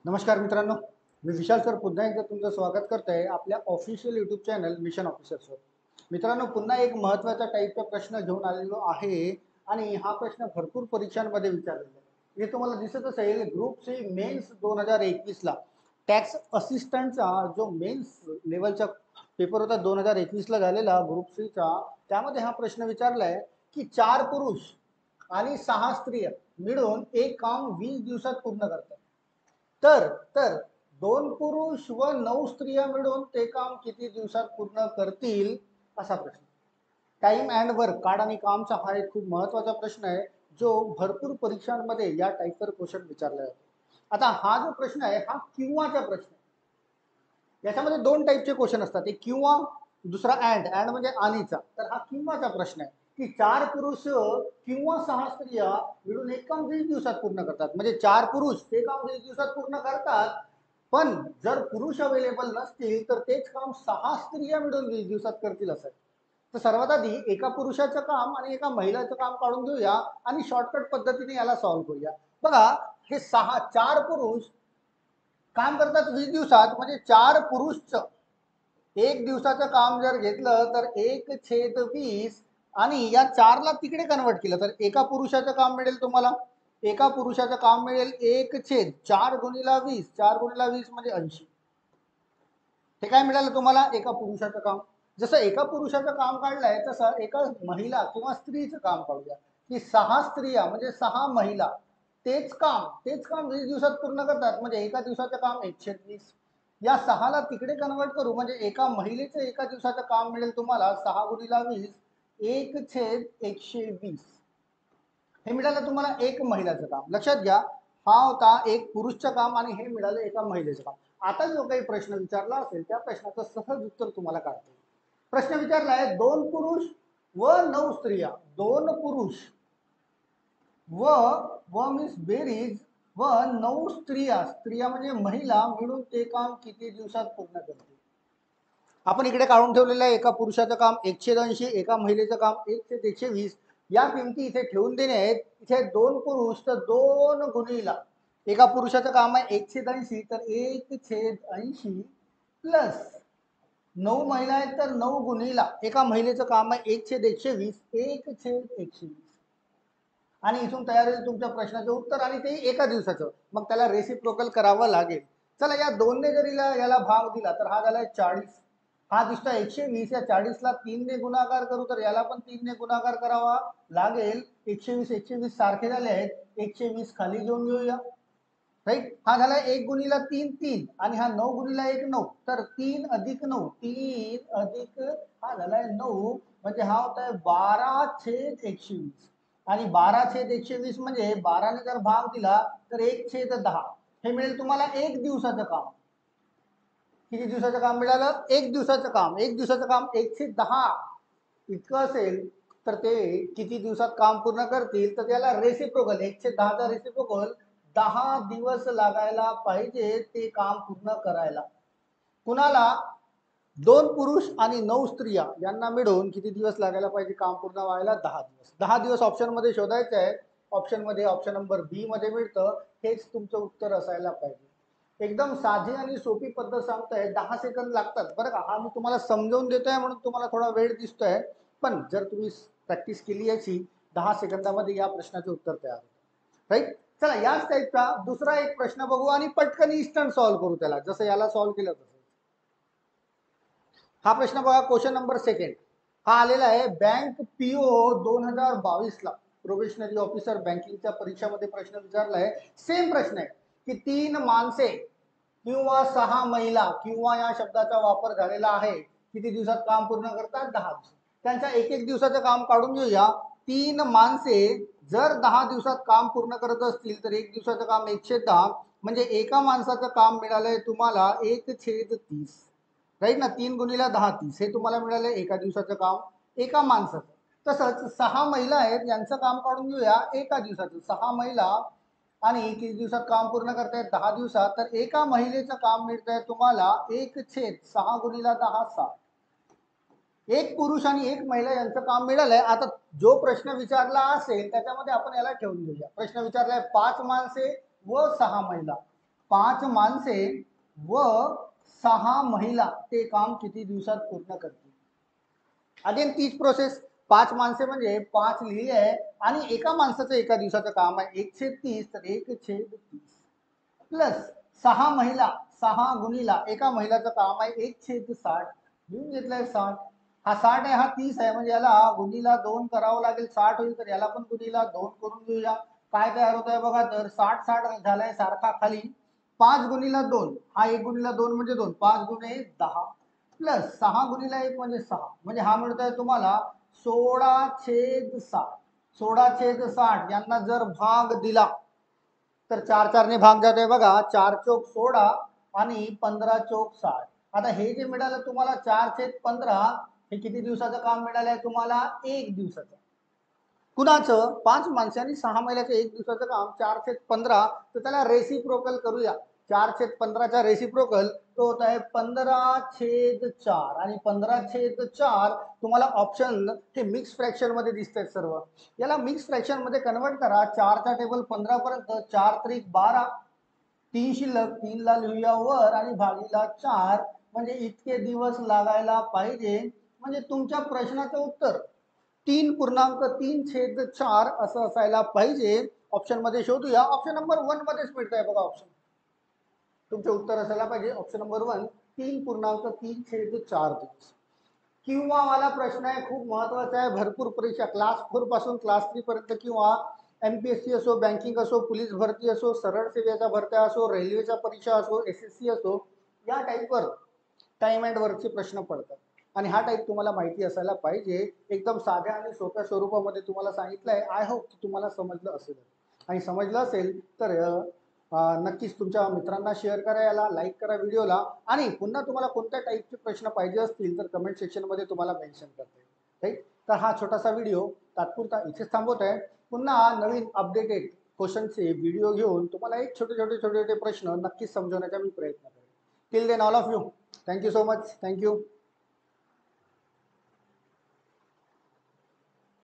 नमस्कार मित्रांनो, मी विशाल सर पुन्हा एकदा तुमचं स्वागत करतोय आपल्या ऑफिशियल यूट्यूब चॅनल मिशन ऑफिसर्सवर. मित्रांनो, पुन्हा एक महत्त्वाचा टाईपचा प्रश्न घेऊन आलेलो आहे आणि हा प्रश्न भरपूर परीक्षांमध्ये विचारलेला आहे. हे तुम्हाला दिसत असेल, ग्रुप सी मेन्स 2021ला टॅक्स असिस्टंटचा जो मेन्स लेवलचा पेपर होता 2021ला झालेला ग्रुप सीचा, त्यामध्ये हा प्रश्न विचारलाय की 4 पुरुष आणि 6 स्त्रिया मिळून एक काम 20 दिवसात पूर्ण करतात. तर तर 2 पुरुष व 9 स्त्रिया मिळून ते काम किती दिवसात पूर्ण करतील, असा प्रश्न. टाइम अँड वर्क कार्ड आणि कामचा हा एक खूप महत्वाचा प्रश्न आहे, जो भरपूर परीक्षांमध्ये या टाईपवर क्वेश्चन विचारला जातो. आता हा जो प्रश्न आहे हा किंवाचा प्रश्न आहे. याच्यामध्ये दोन टाईपचे क्वेश्चन असतात, एक किंवा, दुसरा अँड. अँड म्हणजे आणीचा. तर हा किंवाचा प्रश्न आहे की 4 पुरुष किंवा 6 स्त्रिया मिळून एक काम 20 दिवसात पूर्ण करतात. म्हणजे 4 पुरुष ते काम 20 दिवसात पूर्ण करतात, पण जर पुरुष अवेलेबल नसतील तर तेच काम 6 स्त्रिया मिळून 20 दिवसात करतील असं. तर सर्वात आधी एका पुरुषाचं काम आणि एका महिलाचं काम काढून घेऊया आणि शॉर्टकट पद्धतीने याला सॉल्व्ह करूया. बघा, हे 4 पुरुष काम करतात 20 दिवसात, म्हणजे 4 पुरुषचं एक दिवसाचं काम जर घेतलं तर 1/20 आणि या 4ला तिकडे कन्वर्ट केलं तर एका पुरुषाचं काम मिळेल तुम्हाला. एका पुरुषाचं काम मिळेल 1/4 गुणिला 20. 4 गुणिला 20 म्हणजे 80. हे काय मिळालं तुम्हाला? एका पुरुषाचं काम. जसं एका पुरुषाचं काम काढलंय तसं एका महिला किंवा स्त्रीचं काम काढूया की 6 स्त्रिया म्हणजे 6 महिला तेच काम 20 दिवसात पूर्ण करतात. म्हणजे एका दिवसाचं काम 120. या 6ला तिकडे कन्वर्ट करू म्हणजे एका महिलेचं एका दिवसाचं काम मिळेल तुम्हाला 6 गुणिला 20 1/120. हे मिळालं तुम्हाला एक महिलाचं काम. लक्षात घ्या, हा होता एक पुरुषचं काम आणि हे मिळालं एका महिलेचं काम. आता जो काही प्रश्न विचारला असेल त्या प्रश्नाचं सहज उत्तर तुम्हाला काढता येईल. प्रश्न विचारला आहे 2 पुरुष व 9 स्त्रिया. 2 पुरुष व व मीन्स बेरीज व 9 स्त्रिया, स्त्रिया म्हणजे महिला मिळून ते काम किती दिवसात पूर्ण करतील. आपण इकडे काढून ठेवलेलं आहे एका पुरुषाचं काम 180, एका महिलेचं काम 1/120. या किमती इथे ठेवून देणे आहेत. इथे 2 पुरुष तर 2 गुणिला एका पुरुषाचं काम आहे 180 तर 1/80 प्लस 9 महिला आहेत तर 9 गुणिला एका महिलेचं काम आहे 1/120 1/120. आणि इथून तयार होईल तुमच्या प्रश्नाचं उत्तर आणि ते एका दिवसाचं. मग त्याला रेसिप्रोकल करावं लागेल. चला, या 2ने जर याला भाग दिला तर हा झालाय 40. हा दिसतोय 120. या 40ला 3ने गुणाकार करू तर याला पण 3ने गुणाकार करावा लागेल. 120 सारखे झाले आहेत. 120 खाली घेऊन घेऊया. राईट. हा झाला 1 गुणिला 3 3 आणि हा 9 गुणिला 1 9. तर 3 अधिक 9 3 अधिक हा झालाय 9 म्हणजे हा होत आहे 12/120. आणि 12/120 म्हणजे 12ने जर भाग दिला तर 1/10. हे मिळेल तुम्हाला एक दिवसाचं काम. किती दिवसाचं काम मिळालं? एक दिवसाचं काम. एक दिवसाचं काम 1/10 इतकं असेल तर ते किती दिवसात काम पूर्ण करतील? तर त्याला रेसिप्रोकल 1/10चा रेसिप्रोकल 10 दिवस लागायला पाहिजे ते काम पूर्ण करायला. कुणाला? 2 पुरुष आणि 9 स्त्रिया यांना मिळून किती दिवस लागायला पाहिजे काम पूर्ण व्हायला? 10 दिवस. 10 दिवस ऑप्शनमध्ये शोधायचं आहे. ऑप्शनमध्ये ऑप्शन नंबर बी मध्ये मिळतं. हेच तुमचं उत्तर असायला पाहिजे. एकदम साधी आणि सोपी पद्धत सांगतोय. 10 सेकंद लागतात बरं का. हा मी तुम्हाला समजावून देतोय म्हणून तुम्हाला थोडा वेळ दिसतोय, पण जर तुम्ही प्रॅक्टिस केली याची 10 सेकंदामध्ये या प्रश्नाचे उत्तर तयार होतं. राईट. चला, याच टाईपचा दुसरा एक प्रश्न बघू आणि पटकन इन्स्टंट सॉल्व्ह करू त्याला, जसं याला सॉल्व्ह केलं तसं. हा प्रश्न बघा, क्वेश्चन नंबर सेकंड. हा आलेला आहे बँक पीओ 2022ला. प्रोबेशनरी ऑफिसर बँकिंगच्या परीक्षामध्ये प्रश्न विचारला आहे. सेम प्रश्न आहे की 3 माणसे किंवा 6 महिला किंवा या शब्दाचा वापर झालेला आहे. किती दिवसात काम पूर्ण करतात? 10 दिवसात. त्यांच्या एक एक दिवसाचं काम काढून घेऊया. 3 माणसे जर 10 दिवसात काम पूर्ण करत असतील तर एक दिवसाचं काम 110 म्हणजे एका माणसाचं काम मिळालंय तुम्हाला 1/30. राईट ना. 3 गुणिला 10 30 हे तुम्हाला मिळालं एका दिवसाचं काम एका माणसाचं. तसंच 6 महिला आहेत, यांचं काम काढून घेऊया एका दिवसाचं. 6 महिला आणि किती दिवसात काम पूर्ण करतायत? 10 दिवसात. तर एका महिलेचं काम मिळतंय तुम्हाला 1/6 गुणिला 10 60. एक पुरुष आणि एक महिला यांचं काम मिळालंय. आता जो प्रश्न विचारला असेल त्याच्यामध्ये आपण याला ठेवून घेऊया. प्रश्न विचारलाय 5 माणसे व 6 महिला. 5 माणसे व 6 महिला ते काम किती दिवसात पूर्ण करतील? अगेन तीच प्रोसेस. 5 माणसे म्हणजे 5 लिहिली आहे आणि एका माणसाचं एका दिवसाचं काम आहे 1/30, तर 1/30 प्लस 6 महिला, 6 गुणिला एका महिलाचं काम आहे 1/60, लिहून घेतलंय 60. हा 60 आहे, हा 30 आहे, म्हणजे याला गुणिला 2 करावं लागेल, 60 होईल, तर याला पण गुणिला 2 करून घेऊया. काय तयार होत आहे बघा, तर 60 झालाय सारखा खाली. 5 गुणिला 2, हा 1 गुणिला 2 म्हणजे 2, 5 गुणे 10 प्लस 6 गुणिला 1 म्हणजे 6, म्हणजे हा मिळतोय तुम्हाला 16/60. 16/60 यांना जर भाग दिला तर 4 ने भाग जातोय बघा, 4 चोक 16 आणि 15 चोक 60. आता हे जे मिळालं तुम्हाला 4/15, हे किती दिवसाचं काम मिळालंय तुम्हाला? 1 दिवसाचं. कुणाचं? 5 माणसे आणि 6 महिन्याचं 1 दिवसाचं काम 4/15, तर त्याला रेसिप्रोकल करूया. 4/15चा रेसिप्रोकल तो होत आहे 15/4 आणि 15/4 तुम्हाला ऑप्शन हे मिक्स फ्रॅक्शन मध्ये दिसतात सर्व. याला मिक्स फ्रॅक्शन मध्ये कन्वर्ट करा. 4चा टेबल 15 पर्यंत, 4 त्रिक 12, 3 शिल्लक, 3 ला लिहूया वर आणि भागीला 4, म्हणजे इतके दिवस लागायला पाहिजे. म्हणजे तुमच्या प्रश्नाचं उत्तर 3.3/4 असं असायला पाहिजे. ऑप्शन मध्ये शोधूया. ऑप्शन नंबर 1 मध्येच मिळतंय बघा ऑप्शन. तुमचे उत्तर असायला पाहिजे ऑप्शन नंबर 1, 3.3/4 दिवस. किंवा मला प्रश्न आहे, खूप महत्वाचा आहे, भरपूर परीक्षा क्लास 4 पासून क्लास 3 पर्यंत, किंवा एमपीएससी असो, बँकिंग असो, पोलीस भरती असो, सरळ सेवेच्या भरत्या असो, रेल्वेच्या परीक्षा असो, एसएससी असो, या टाईपवर टाइम अँड वर्कचे प्रश्न पडतात आणि हा टाईप तुम्हाला माहिती असायला पाहिजे. एकदम साध्या आणि सोप्या स्वरूपामध्ये तुम्हाला सांगितलं आहे. आय होप की तुम्हाला समजलं असेल, आणि समजलं असेल तर नक्कीच तुमच्या मित्रांना शेअर करा, याला लाईक करा व्हिडिओला, आणि पुन्हा तुम्हाला कोणत्या टाईपचे प्रश्न पाहिजे असतील तर कमेंट सेक्शनमध्ये तुम्हाला मेन्शन करता येईल. राईट, तर हा छोटासा व्हिडिओ तात्पुरता इथेच थांबवत आहे. पुन्हा नवीन अपडेटेड क्वेश्चनचे व्हिडिओ घेऊन तुम्हाला एक छोटे छोटे प्रश्न नक्कीच समजवण्याचा मी प्रयत्न करेन. Till then all of you, thank you so much, thank you.